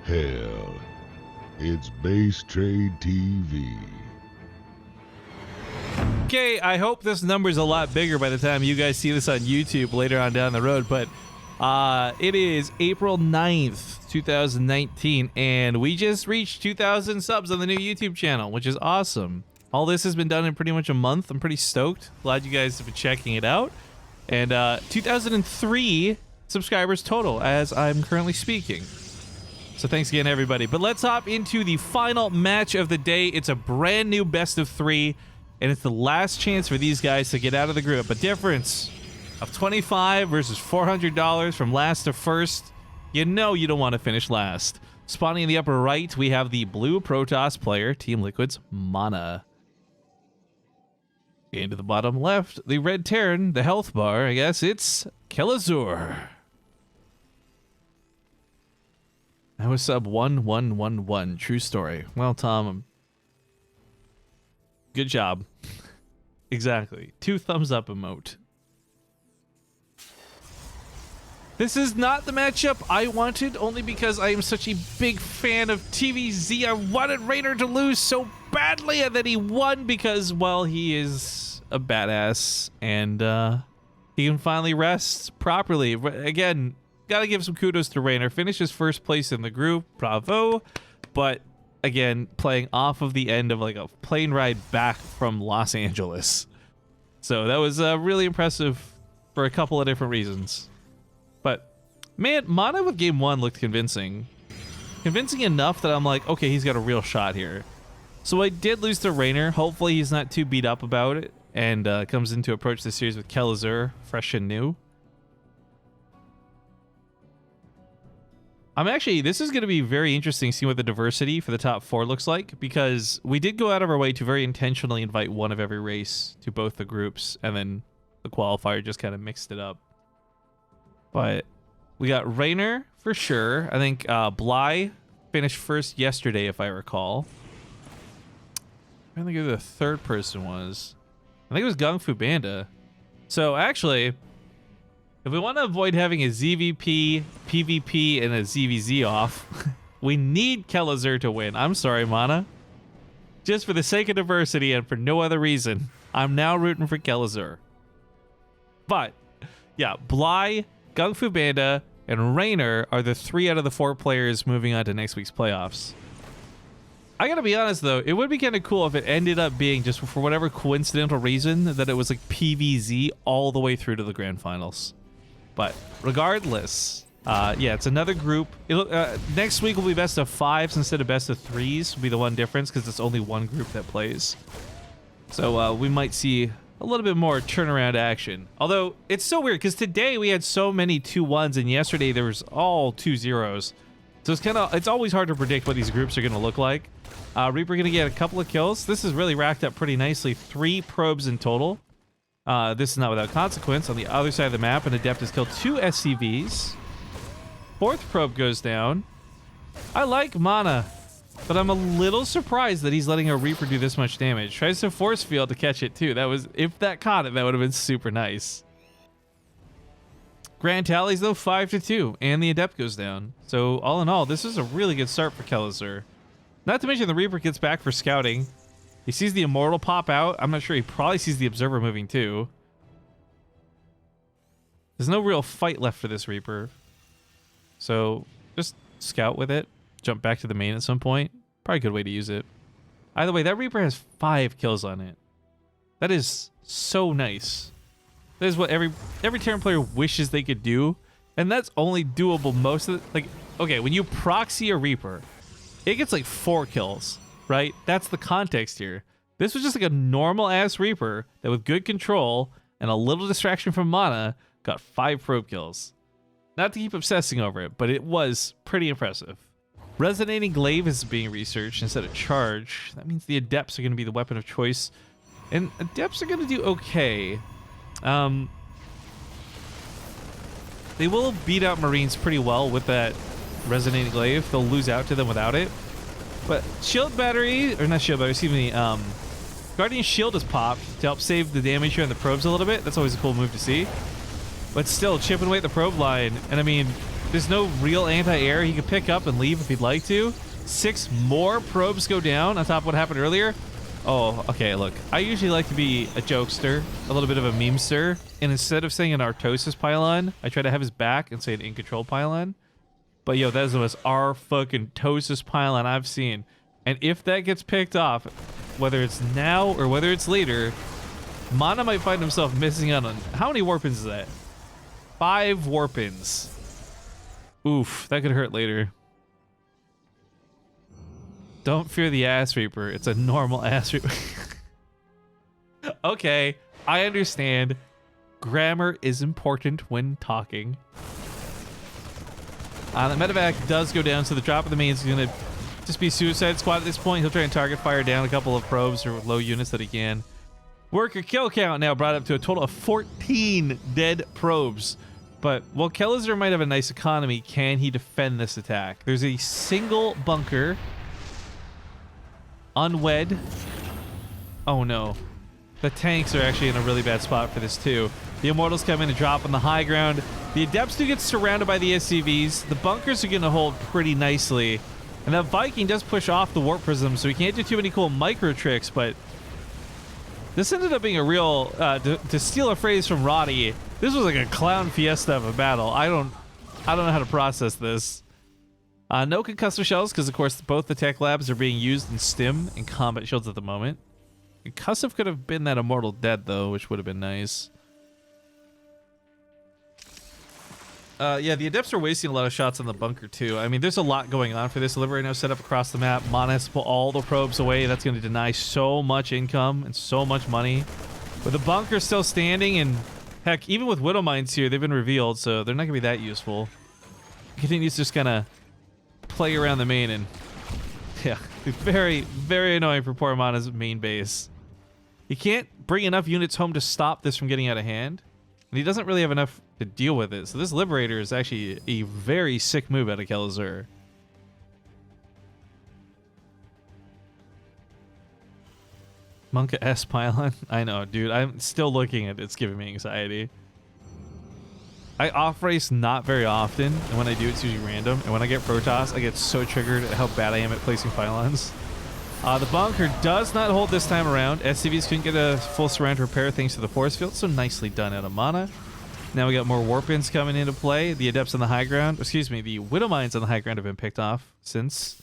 Hell, it's Base Trade TV. Okay, I hope this number's a lot bigger by the time you guys see this on YouTube later on down the road, but it is April 9th, 2019, and we just reached 2,000 subs on the new YouTube channel, which is awesome. All this has been done in pretty much a month. I'm pretty stoked. Glad you guys have been checking it out. And 2003 subscribers total as I'm currently speaking. So thanks again, everybody. But let's hop into the final match of the day. It's a brand new best of 3, and it's the last chance for these guys to get out of the group. A difference of $25 versus $400 from last to first. You know you don't want to finish last. Spawning in the upper right, we have the blue Protoss player, Team Liquid's Mana. Into the bottom left, the red Terran, the health bar, I guess it's Kelazhur. That was sub 1111. True story. Well, Tom, good job. Exactly. 2 thumbs up emote. This is not the matchup I wanted, only because I am such a big fan of TVZ. I wanted Raynor to lose so badly, and then he won because, well, he is a badass, and he can finally rest properly. Again, gotta give some kudos to Raynor. Finishes first place in the group. Bravo. But, again, playing off of the end of like a plane ride back from Los Angeles. So that was really impressive for a couple of different reasons. But, man, Mana with game 1 looked convincing. Convincing enough that I'm like, okay, he's got a real shot here. So I did lose to Raynor. Hopefully he's not too beat up about it and comes in to approach the series with Kelazhur, fresh and new. This is going to be very interesting seeing what the diversity for the top 4 looks like, because we did go out of our way to very intentionally invite one of every race to both the groups, and then the qualifier just kind of mixed it up. But we got Raynor for sure. I think Bly finished first yesterday, if I recall. I don't think who the third person was. I think it was Gung Fu Banda. So actually, if we want to avoid having a ZVP, PvP, and a ZVZ off, we need Kelazhur to win. I'm sorry, Mana. Just for the sake of diversity and for no other reason, I'm now rooting for Kelazhur. But, yeah, Bly, Gung Fu Banda, and Raynor are the 3 out of the 4 players moving on to next week's playoffs. I gotta be honest, though, it would be kind of cool if it ended up being, just for whatever coincidental reason, that it was like PVZ all the way through to the grand finals. But regardless, yeah, it's another group. Next week will be best of 5s instead of best of 3s. Will be the one difference because it's only one group that plays. So we might see a little bit more turnaround action. Although it's so weird because today we had so many 2-1s and yesterday there was all 2-0s. So it's always hard to predict what these groups are going to look like. Reaper going to get a couple of kills. This is really racked up pretty nicely. 3 probes in total. This is not without consequence. On the other side of the map, an Adept has killed 2 SCVs. 4th probe goes down. I like Mana, but I'm a little surprised that he's letting a Reaper do this much damage. Tries to force field to catch it too. If that caught it, that would have been super nice. Grand tallies though 5-2, and the Adept goes down. So all in all, this is a really good start for Kelazhur. Not to mention the Reaper gets back for scouting. He sees the Immortal pop out. I'm not sure. He probably sees the Observer moving too. There's no real fight left for this Reaper. So just scout with it. Jump back to the main at some point. Probably a good way to use it. Either way, that Reaper has 5 kills on it. That is so nice. That is what every Terran player wishes they could do. And that's only doable most of the... Like, okay, when you proxy a Reaper, it gets like 4 kills. Right? That's the context here. This was just like a normal-ass Reaper that with good control and a little distraction from Mana got 5 probe kills. Not to keep obsessing over it, but it was pretty impressive. Resonating Glaive is being researched instead of Charge. That means the Adepts are going to be the weapon of choice. And Adepts are going to do okay. They will beat out Marines pretty well with that Resonating Glaive. They'll lose out to them without it. But Shield Battery, or not Shield Battery, excuse me, Guardian Shield is popped to help save the damage here on the probes a little bit. That's always a cool move to see. But still, chipping away at the probe line. And I mean, There's no real anti-air. He could pick up and leave if he'd like to. 6 more probes go down on top of what happened earlier. Oh, okay, look. I usually like to be a jokester, a little bit of a memester, and instead of saying an Artosis pylon, I try to have his back and say an in-control pylon. But yo, that is the most R-fucking-tosis pylon I've seen. And if that gets picked off, whether it's now or whether it's later, Mana might find himself missing out on... How many warpins is that? 5 warpins. Oof, that could hurt later. Don't fear the ass reaper. It's a normal ass reaper. Okay, I understand. Grammar is important when talking. The medevac does go down, so the drop of the main is going to just be Suicide Squad at this point. He'll try and target fire down a couple of probes or low units that he can. Worker kill count now brought up to a total of 14 dead probes. But while Kelazhur might have a nice economy, can he defend this attack? There's a single bunker. Unwed. Oh no. The tanks are actually in a really bad spot for this too. The Immortals come in and drop on the high ground. The Adepts do get surrounded by the SCVs. The bunkers are going to hold pretty nicely. And that Viking does push off the Warp Prism, so he can't do too many cool micro tricks, but this ended up being a real, to steal a phrase from Roddy, this was like a clown fiesta of a battle. I don't know how to process this. No concussor shells, because of course both the tech labs are being used in stim and combat shields at the moment. Concussive could have been that Immortal dead though, which would have been nice. Yeah, the Adepts are wasting a lot of shots on the bunker too. I mean, there's a lot going on for this. Liberator now set up across the map. Mana has to pull all the probes away. That's going to deny so much income and so much money. But the bunker's still standing, and heck, even with Widow Mines here, they've been revealed, so they're not going to be that useful. Continues to just kind of play around the main, and yeah, very, very annoying for poor Mana's main base. He can't bring enough units home to stop this from getting out of hand, and he doesn't really have enough to deal with it. So this Liberator is actually a very sick move out of Kelazhur. Monka S pylon. I know, dude. I'm still looking at it. It's giving me anxiety. I off-race not very often, and when I do, it's usually random. And when I get Protoss, I get so triggered at how bad I am at placing pylons. The bunker does not hold this time around. SCVs couldn't get a full surround repair thanks to the force field, so nicely done out of Mana. Now we got more Warpins coming into play. The Adepts on the high ground, excuse me, the Widow Mines on the high ground have been picked off since.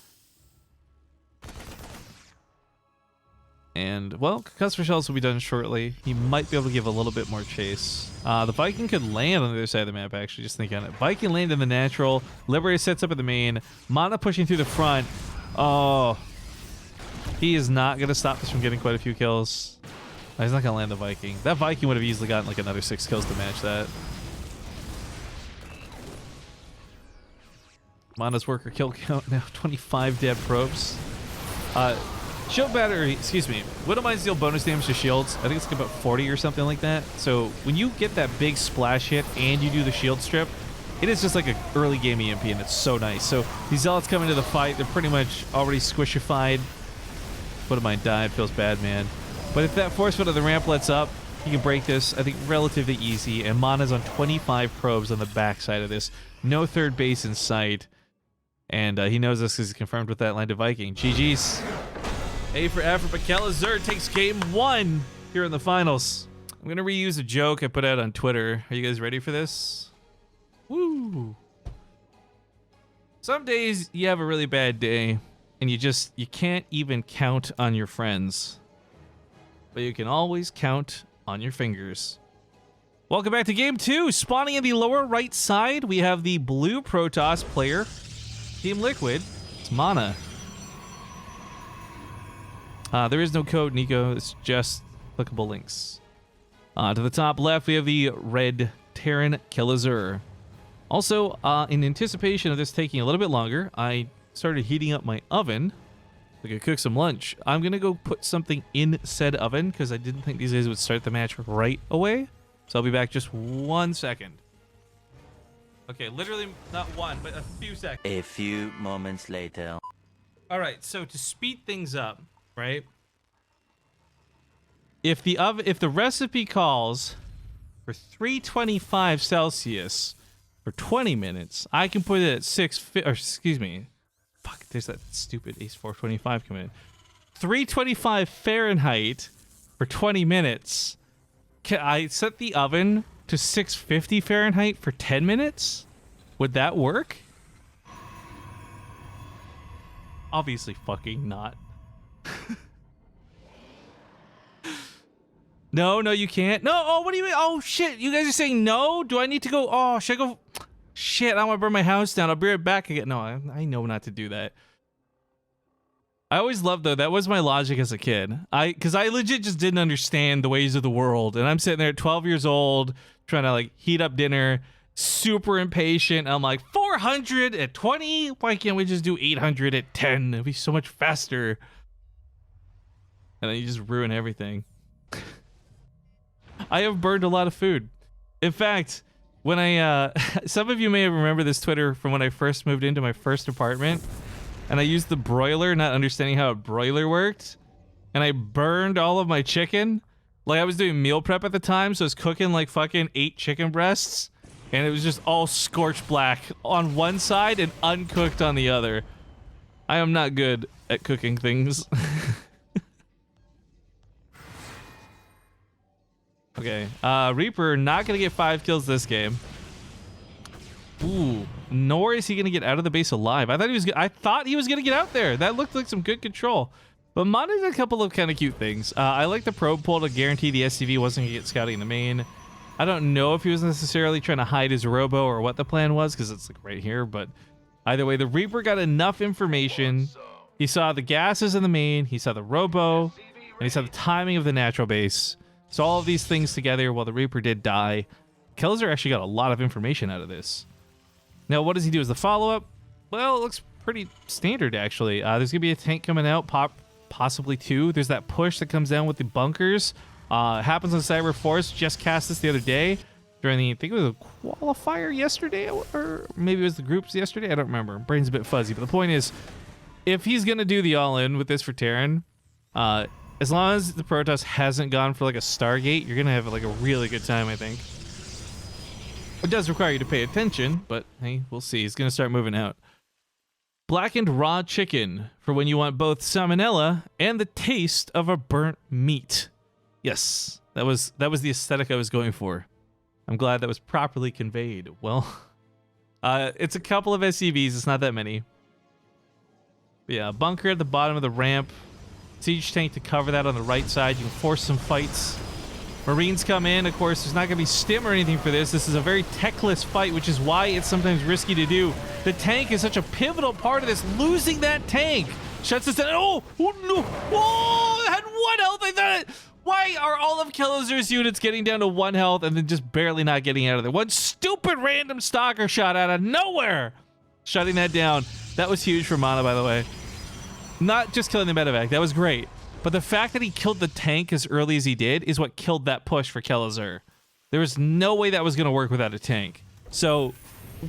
And, well, Concussor Shells will be done shortly. He might be able to give a little bit more chase. The Viking could land on the other side of the map, actually, just thinking on it. Viking land in the natural. Liberator sets up at the main. Mana pushing through the front. Oh. He is not going to stop this from getting quite a few kills. No, he's not going to land the Viking. That Viking would have easily gotten like another 6 kills to match that. Mana's worker kill count now 25 dead probes. Shield battery, excuse me. Widow Mines deal bonus damage to shields. I think it's like about 40 or something like that. So when you get that big splash hit and you do the shield strip, it is just like an early game EMP, and it's so nice. So these Zealots come into the fight. They're pretty much already squishified. Widow Mine died. Feels bad, man. But if that force field of the ramp lets up, he can break this, I think, relatively easy. And Mana's on 25 probes on the backside of this. No third base in sight. And he knows this because he's confirmed with that line to Viking. GG's. A for effort, but Kelazhur takes game 1 here in the finals. I'm going to reuse a joke I put out on Twitter. Are you guys ready for this? Woo! Some days you have a really bad day, and you can't even count on your friends. But you can always count on your fingers. Welcome back to game 2. Spawning in the lower right side, we have the blue Protoss player, Team Liquid. It's Mana. There is no code, Nico. It's just clickable links. To the top left, we have the red Terran Kelazhur. Also, in anticipation of this taking a little bit longer, I started heating up my oven. We could cook some lunch. I'm going to go put something in said oven because I didn't think these guys would start the match right away. So I'll be back just 1 second. Okay, literally not one, but a few seconds. A few moments later. All right, so to speed things up, right? If the recipe calls for 325 Celsius, for 20 minutes. I can put it at or excuse me. Fuck, there's that stupid Ace 425 coming in. 325 Fahrenheit for 20 minutes. Can I set the oven to 650 Fahrenheit for 10 minutes? Would that work? Obviously fucking not. No, you can't. No, oh, what do you mean? Oh, shit, you guys are saying no? Do I need to go? Oh, should I go? Shit, I want to burn my house down. I'll be right back again. No, I know not to do that. I always loved, though, that was my logic as a kid. Because I legit just didn't understand the ways of the world. And I'm sitting there at 12 years old, trying to, like, heat up dinner, super impatient. I'm like, 400 at 20? Why can't we just do 800 at 10? It'd be so much faster. And then you just ruin everything. I have burned a lot of food. In fact, when I, some of you may remember this Twitter from when I first moved into my first apartment, and I used the broiler, not understanding how a broiler worked, and I burned all of my chicken. Like, I was doing meal prep at the time, so I was cooking like fucking 8 chicken breasts, and it was just all scorched black on one side and uncooked on the other. I am not good at cooking things. Okay, Reaper not gonna get 5 kills this game. Ooh, nor is he gonna get out of the base alive. I thought he was gonna get out there. That looked like some good control. But Mon did a couple of kind of cute things. I like the probe pull to guarantee the SCV wasn't gonna get scouting in the main. I don't know if he was necessarily trying to hide his robo or what the plan was, because it's like right here. But either way, the Reaper got enough information. He saw the gases in the main. He saw the robo, and he saw the timing of the natural base. So all of these things together, while the Reaper did die, Kelazhur actually got a lot of information out of this. Now, what does he do as the follow-up? Well, it looks pretty standard, actually. There's going to be a tank coming out, possibly 2. There's that push that comes down with the bunkers. Happens on Cyber Force. Just cast this the other day during the, I think it was a qualifier yesterday, or maybe it was the groups yesterday. I don't remember. Brain's a bit fuzzy. But the point is, if he's going to do the all-in with this for Terran, as long as the Protoss hasn't gone for like a Stargate, you're going to have like a really good time, I think. It does require you to pay attention, but hey, we'll see. He's going to start moving out. Blackened raw chicken for when you want both salmonella and the taste of a burnt meat. Yes, that was the aesthetic I was going for. I'm glad that was properly conveyed. Well, it's a couple of SCVs. It's not that many. But yeah, bunker at the bottom of the ramp. Siege tank to cover that on the right side. You can force some fights. Marines come in. Of course, there's not going to be stim or anything for this. This is a very techless fight, which is why it's sometimes risky to do. The tank is such a pivotal part of this. Losing that tank shuts us down. Oh no! Oh, it had 1 health. I thought it. Why are all of Kelazhur's units getting down to 1 health and then just barely not getting out of there? One stupid random stalker shot out of nowhere, shutting that down. That was huge for Mana, by the way. Not just killing the medevac, that was great. But the fact that he killed the tank as early as he did is what killed that push for Kelazhur. There was no way that was going to work without a tank. So,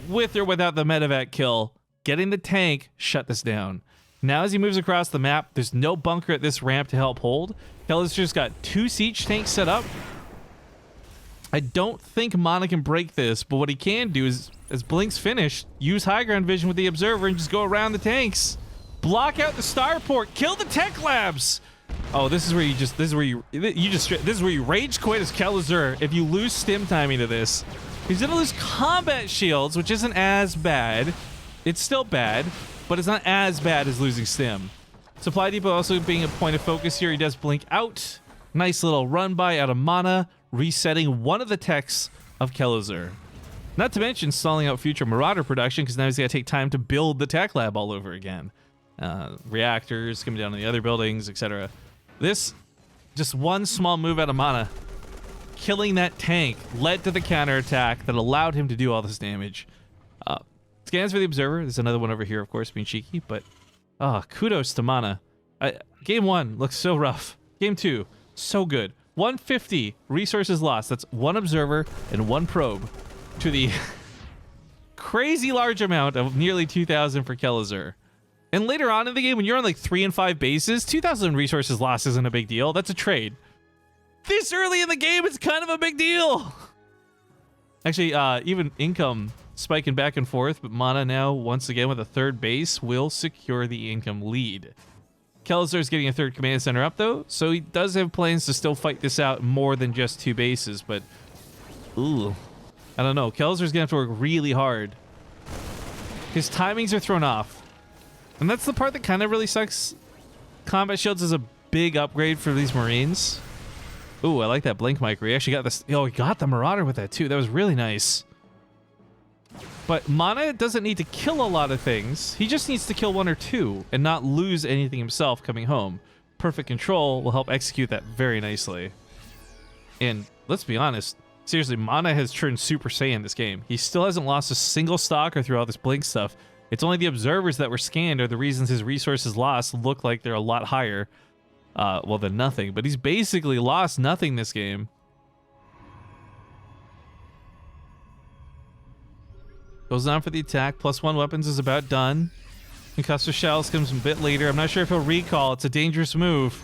with or without the medevac kill, getting the tank shut this down. Now as he moves across the map, there's no bunker at this ramp to help hold. Kelazhur's got 2 siege tanks set up. I don't think Mana can break this, but what he can do is, as Blink's finished, use high ground vision with the observer and just go around the tanks. Block out the starport. Kill the tech labs. Oh, this is where you rage quit as Kelazhur if you lose stim timing to this. He's gonna lose combat shields, which isn't as bad. It's still bad, but it's not as bad as losing stim. Supply depot also being a point of focus here. He does blink out. Nice little run by out of Mana, resetting one of the techs of Kelazhur. Not to mention stalling out future Marauder production, because now he's got to take time to build the tech lab all over again. Reactors coming down on the other buildings, etc. This, just one small move out of Mana, killing that tank, led to the counterattack that allowed him to do all this damage. Scans for the observer. There's another one over here, of course, being cheeky, but kudos to Mana. Game 1 looks so rough. Game 2, so good. 150 resources lost. That's 1 observer and 1 probe to the crazy large amount of nearly 2,000 for Kelazhur. And later on in the game, when you're on like 3 and 5 bases, 2,000 resources lost isn't a big deal. That's a trade. This early in the game, it's kind of a big deal. Actually, even income spiking back and forth, but Mana now, once again with a third base, will secure the income lead. Kelazhur is getting a third command center up, though, so he does have plans to still fight this out more than just 2 bases, but... Ooh. I don't know. Kelazhur's going to have to work really hard. His timings are thrown off. And that's the part that kind of really sucks. Combat Shields is a big upgrade for these Marines. Ooh, I like that Blink Micro. He actually got this. Oh, he got the Marauder with that too. That was really nice. But Mana doesn't need to kill a lot of things. He just needs to kill 1 or 2 and not lose anything himself coming home. Perfect Control will help execute that very nicely. And let's be honest, seriously, Mana has turned Super Saiyan this game. He still hasn't lost a single stalker through all this Blink stuff. It's only the observers that were scanned are the reasons his resources lost look like they're a lot higher. Well, than nothing. But he's basically lost nothing this game. Goes on for the attack. +1 weapons is about done. Concussor Shells comes a bit later. I'm not sure if he'll recall. It's a dangerous move.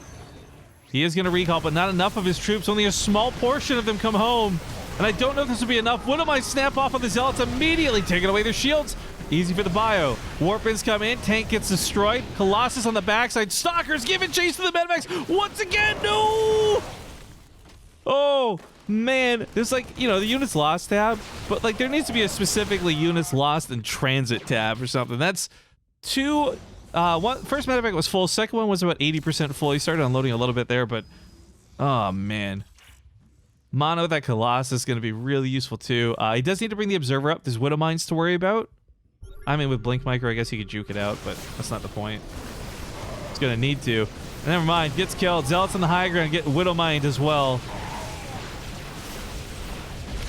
He is going to recall, but not enough of his troops. Only a small portion of them come home. And I don't know if this will be enough. What am I snap off of the Zealots immediately, taking away their shields? Easy for the bio. Warpins come in. Tank gets destroyed. Colossus on the backside. Stalkers giving chase to the Medivacs. Once again, no! Oh, man. There's like, you know, the units lost tab. But like there needs to be a specifically units lost in transit tab or something. That's 2... first medevac was full. Second one was about 80% full. He started unloading a little bit there, but... Oh, man. Mono, that Colossus is going to be really useful too. He does need to bring the Observer up. There's Widow Mines to worry about. I mean, with Blink Micro, I guess he could juke it out, but that's not the point. He's going to need to. Never mind. Gets killed. Zealots on the high ground get Widow Mined as well.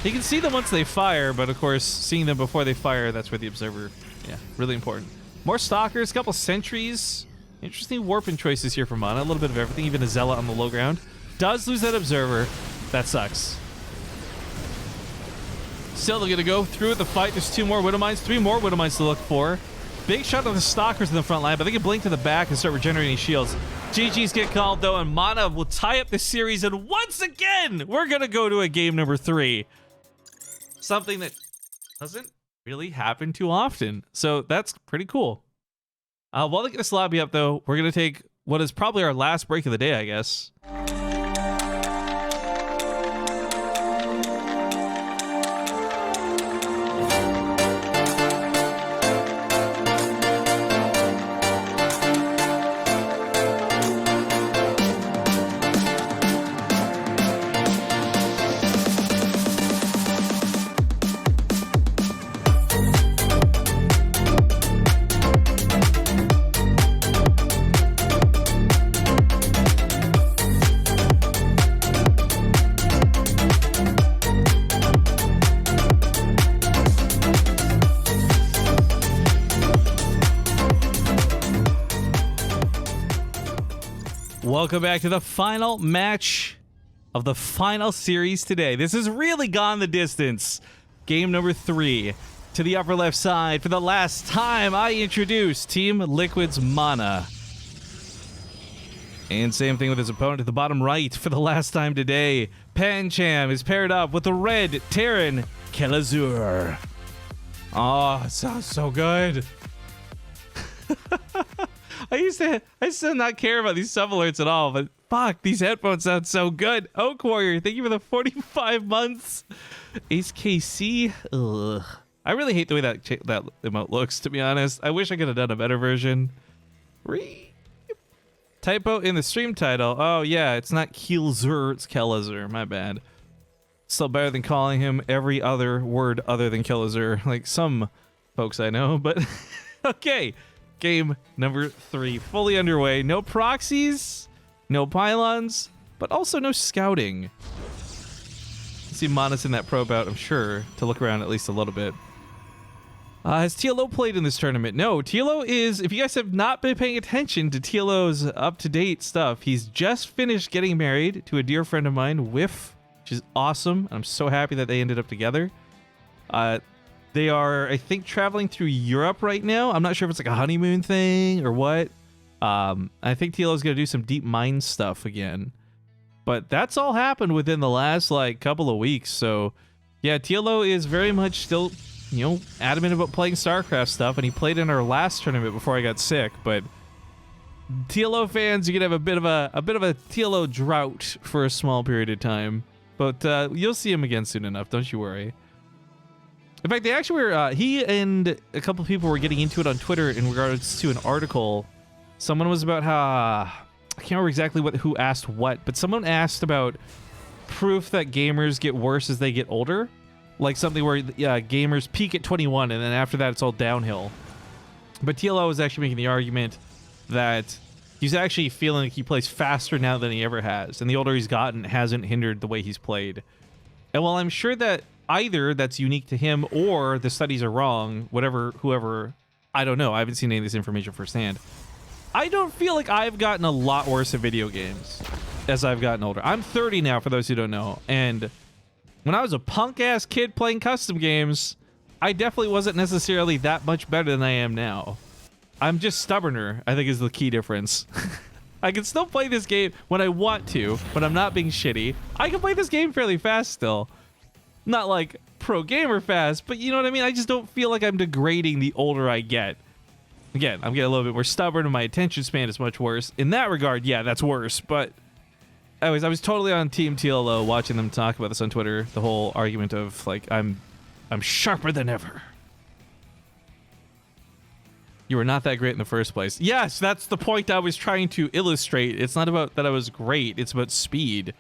You can see them once they fire, but of course, seeing them before they fire, that's where the Observer... Yeah, really important. More Stalkers, a couple Sentries. Interesting warping choices here for Mana. A little bit of everything, even a Zealot on the low ground. Does lose that Observer. That sucks. Still, they're going to go through the fight. There's 2 more Widow Mines, 3 more Widow Mines to look for. Big shot of the Stalkers in the front line, but they can blink to the back and start regenerating shields. GG's get called, though, and Mana will tie up the series. And once again, we're going to go to a game number 3. Something that doesn't really happen too often. So that's pretty cool. While they get this lobby up, though, we're going to take what is probably our last break of the day, I guess. Welcome back to the final match of the final series today. This has really gone the distance. Game number 3. To the upper left side, for the last time, I introduce Team Liquid's Mana. And same thing with his opponent to the bottom right. For the last time today, Pancham is paired up with the red Terran Kelazhur. Oh, it sounds so good. I used to not care about these sub alerts at all, but fuck, these headphones sound so good. Oak Warrior, thank you for the 45 months. Ace KC, ugh. I really hate the way that emote looks, to be honest. I wish I could have done a better version. Typo in the stream title. Oh yeah, it's not Kelazhur, it's Kelazhur. My bad. Still better than calling him every other word other than Kelazhur, like some folks I know, but okay. Game number 3 fully underway. No proxies, no pylons, but also no scouting. See Mana's in that probe out, I'm sure, to look around at least a little bit. Has TLO played in this tournament? No, TLO is, if you guys have not been paying attention to TLO's up-to-date stuff, he's just finished getting married to a dear friend of mine, Whiff, which is awesome. I'm so happy that they ended up together. They are, I think, traveling through Europe right now. I'm not sure if it's like a honeymoon thing or what. I think TLO's going to do some deep mine stuff again. But that's all happened within the last, like, couple of weeks. So, yeah, TLO is very much still you know, adamant about playing StarCraft stuff, and he played in our last tournament before I got sick. But TLO fans, you could have a bit of a TLO drought for a small period of time, but you'll see him again soon enough. Don't you worry. In fact, they actually were. He and a couple people were getting into it on Twitter in regards to an article. Someone was about how I can't remember exactly who asked what, but someone asked about proof that gamers get worse as they get older, like something where gamers peak at 21 and then after that it's all downhill. But TLO was actually making the argument that he's actually feeling like he plays faster now than he ever has, and the older he's gotten hasn't hindered the way he's played. And while I'm sure that either that's unique to him or the studies are wrong, whoever, I don't know, I haven't seen any of this information firsthand, I don't feel like I've gotten a lot worse at video games as I've gotten older. I'm 30 now, for those who don't know, and when I was a punk-ass kid playing custom games, I definitely wasn't necessarily that much better than I am now. I'm just stubborner, I think, is the key difference. I can still play this game when I want to, when I'm not being shitty. I can play this game fairly fast still. Not like pro gamer fast, but you know what I mean? I just don't feel like I'm degrading the older I get. Again, I'm getting a little bit more stubborn and my attention span is much worse. In that regard, yeah, that's worse. But anyways, I was totally on Team TLO watching them talk about this on Twitter. The whole argument of like, I'm sharper than ever. You were not that great in the first place. Yes, that's the point I was trying to illustrate. It's not about that I was great. It's about speed.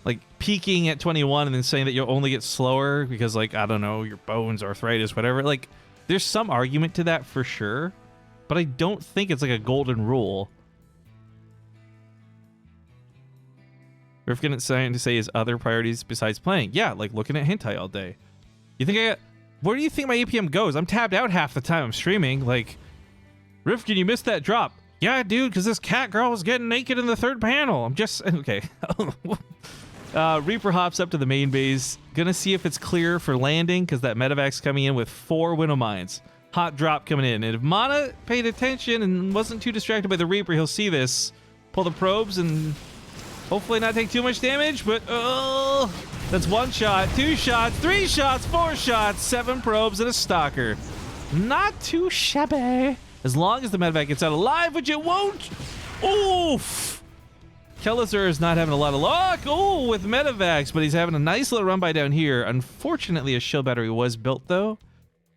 Like peaking at 21 and then saying that you'll only get slower because, like, I don't know, your bones, arthritis, whatever. Like, there's some argument to that for sure, but I don't think it's like a golden rule. Rifkin is trying to say his other priorities besides playing. Yeah, like looking at hentai all day. You think where do you think my APM goes? I'm tabbed out half the time I'm streaming. Like, Rifkin, you missed that drop. Yeah, dude, because this cat girl was getting naked in the third panel. I'm just... Okay. Reaper hops up to the main base. Gonna see if it's clear for landing, because that medevac's coming in with 4 winnow mines. Hot drop coming in. And if Mana paid attention and wasn't too distracted by the Reaper, he'll see this. Pull the probes and hopefully not take too much damage, but... Oh... That's 1 shot, 2 shots, 3 shots, 4 shots, 7 probes, and a stalker. Not too shabby. As long as the medevac gets out alive, which it won't. Oof. Kelazhur is not having a lot of luck. Oh, with medevacs, but he's having a nice little run by down here. Unfortunately, a shield battery was built, though.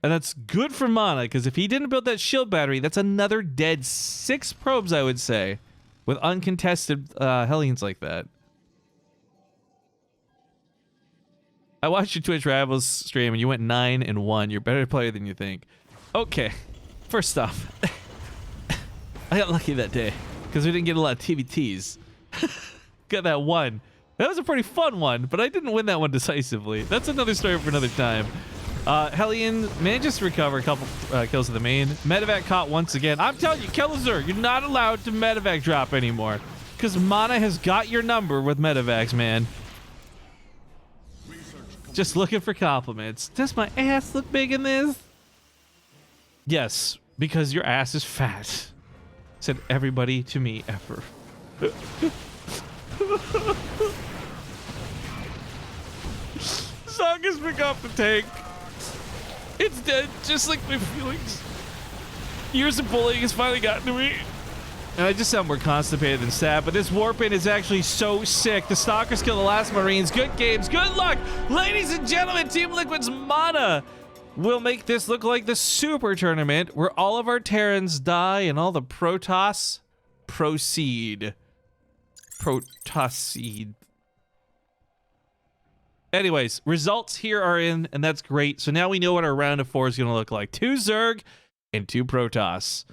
And that's good for Mana, because if he didn't build that shield battery, that's another dead 6 probes, I would say, with uncontested Hellions like that. I watched your Twitch Rivals stream and you went 9-1. You're a better player than you think. Okay, first off, I got lucky that day because we didn't get a lot of TVTs. Got that one. That was a pretty fun one, but I didn't win that one decisively. That's another story for another time. Hellion manages to recover a couple kills at the main. Medevac caught once again. I'm telling you, Kelazhur, you're not allowed to medevac drop anymore because Mana has got your number with medevacs, man. Just looking for compliments. Does my ass look big in this? Yes, because your ass is fat. Said everybody to me ever. Sagas pick up the tank. It's dead, just like my feelings. Years of bullying has finally gotten to me. And I just sound more constipated than sad, but this warp-in is actually so sick. The Stalkers kill the last Marines. Good games, good luck! Ladies and gentlemen, Team Liquid's Mana will make this look like the super tournament where all of our Terrans die and all the Protoss proceed. Protoss. Anyways, results here are in, and that's great. So now we know what our round of 4 is going to look like. 2 Zerg and 2 Protoss.